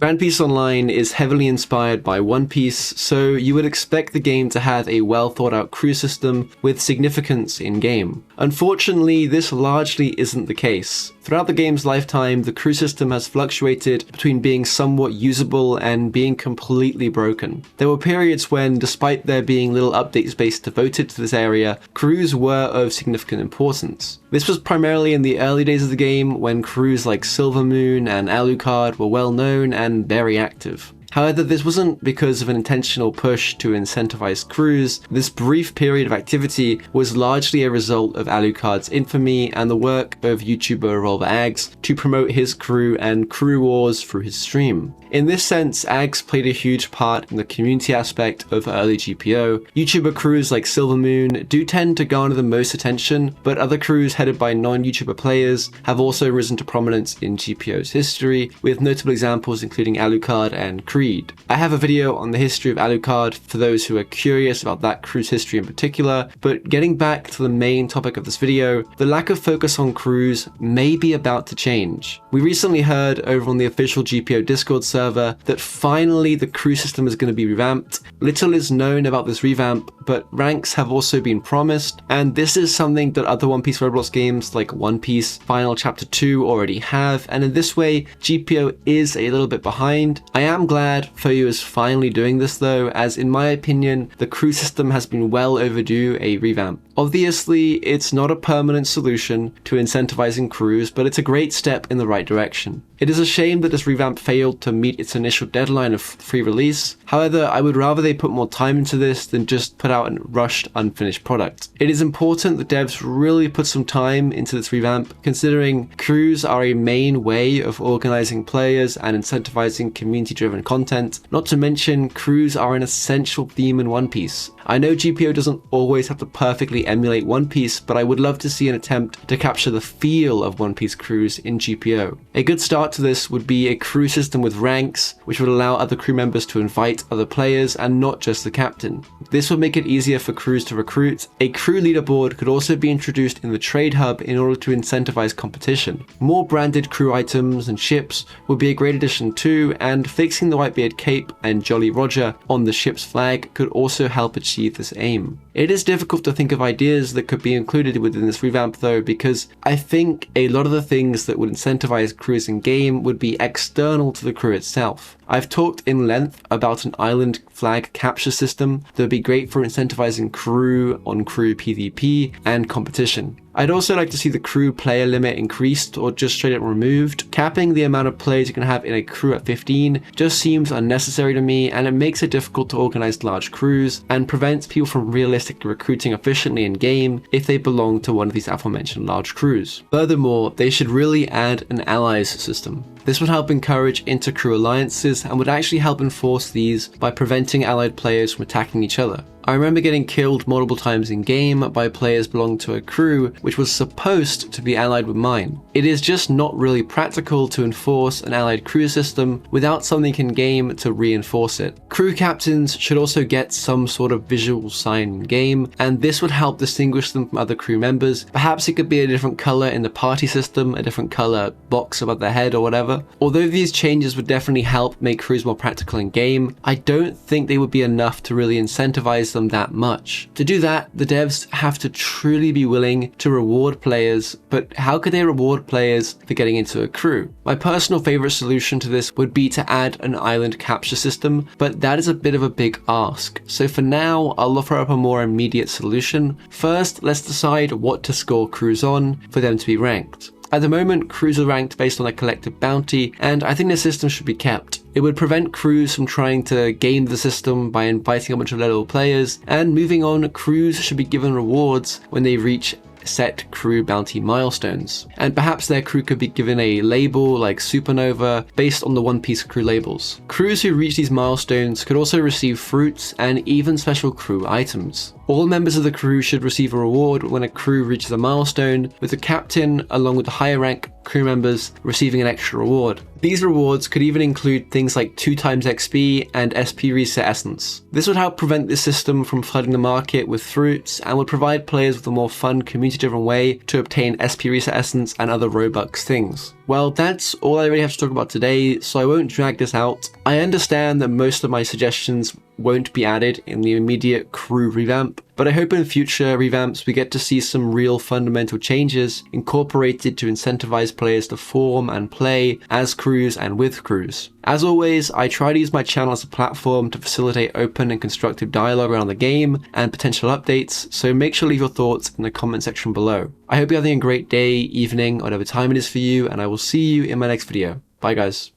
One Piece Online is heavily inspired by One Piece, so you would expect the game to have a well thought out crew system with significance in game. Unfortunately, this largely isn't the case. Throughout the game's lifetime, the crew system has fluctuated between being somewhat usable and being completely broken. There were periods when, despite there being little update space devoted to this area, crews were of significant importance. This was primarily in the early days of the game, when crews like Silvermoon and Alucard were well known and very active. However, this wasn't because of an intentional push to incentivize crews. This brief period of activity was largely a result of Alucard's infamy and the work of YouTuber Revamp to promote his crew and crew wars through his stream. In this sense, Ags played a huge part in the community aspect of early GPO. YouTuber crews like Silvermoon do tend to garner the most attention, but other crews headed by non-YouTuber players have also risen to prominence in GPO's history, with notable examples including Alucard and Creed. I have a video on the history of Alucard for those who are curious about that crew's history in particular, but getting back to the main topic of this video, the lack of focus on crews may be about to change. We recently heard over on the official GPO Discord server that finally the crew system is going to be revamped. Little is known about this revamp, but ranks have also been promised, and this is something that other One Piece Roblox games like One Piece Final Chapter 2 already have, and in this way, GPO is a little bit behind. I am glad Foyu is finally doing this though, as in my opinion, the crew system has been well overdue a revamp. Obviously, it's not a permanent solution to incentivizing crews, but it's a great step in the right direction. It is a shame that this revamp failed to meet its initial deadline of free release. However, I would rather they put more time into this than just put out a rushed, unfinished product. It is important that devs really put some time into this revamp, considering crews are a main way of organizing players and incentivizing community-driven content. Not to mention, crews are an essential theme in One Piece. I know GPO doesn't always have to perfectly emulate One Piece, but I would love to see an attempt to capture the feel of One Piece crews in GPO. A good start to this would be a crew system with ranks, which would allow other crew members to invite other players and not just the captain. This would make it easier for crews to recruit. A crew leaderboard could also be introduced in the trade hub in order to incentivize competition. More branded crew items and ships would be a great addition too, and fixing the Whitebeard cape and Jolly Roger on the ship's flag could also help achieve this aim. It is difficult to think of ideas that could be included within this revamp though, because I think a lot of the things that would incentivize crews in game would be external to the crew itself. I've talked in length about an island flag capture system that would be great for incentivizing crew on crew PvP and competition. I'd also like to see the crew player limit increased or just straight up removed. Capping the amount of players you can have in a crew at 15 just seems unnecessary to me, and it makes it difficult to organize large crews and prevents people from realistically recruiting efficiently in game if they belong to one of these aforementioned large crews. Furthermore, they should really add an allies system. This would help encourage inter-crew alliances and would actually help enforce these by preventing allied players from attacking each other. I remember getting killed multiple times in game by players belonging to a crew which was supposed to be allied with mine. It is just not really practical to enforce an allied crew system without something in game to reinforce it. Crew captains should also get some sort of visual sign in game, and this would help distinguish them from other crew members. Perhaps it could be a different color in the party system, a different color box above their head or whatever. Although these changes would definitely help make crews more practical in game, I don't think they would be enough to really incentivize them that much. To do that, the devs have to truly be willing to reward players, but how could they reward players for getting into a crew? My personal favorite solution to this would be to add an island capture system, but that is a bit of a big ask. So for now, I'll offer up a more immediate solution. First, let's decide what to score crews on for them to be ranked. At the moment, crews are ranked based on a collective bounty, and I think the system should be kept. It would prevent crews from trying to game the system by inviting a bunch of low-level players, and moving on, crews should be given rewards when they reach set crew bounty milestones. And perhaps their crew could be given a label like Supernova based on the One Piece crew labels. Crews who reach these milestones could also receive fruits and even special crew items. All members of the crew should receive a reward when a crew reaches a milestone, with the captain, along with the higher rank crew members, receiving an extra reward. These rewards could even include things like 2x XP and SP reset essence. This would help prevent this system from flooding the market with fruits and would provide players with a more fun community-driven way to obtain SP reset essence and other Robux things. Well, that's all I really have to talk about today, so I won't drag this out. I understand that most of my suggestions won't be added in the immediate crew revamp, but I hope in future revamps we get to see some real fundamental changes incorporated to incentivize players to form and play as crews and with crews. As always, I try to use my channel as a platform to facilitate open and constructive dialogue around the game and potential updates, so make sure to leave your thoughts in the comment section below. I hope you're having a great day, evening, whatever time it is for you, and I will see you in my next video. Bye guys.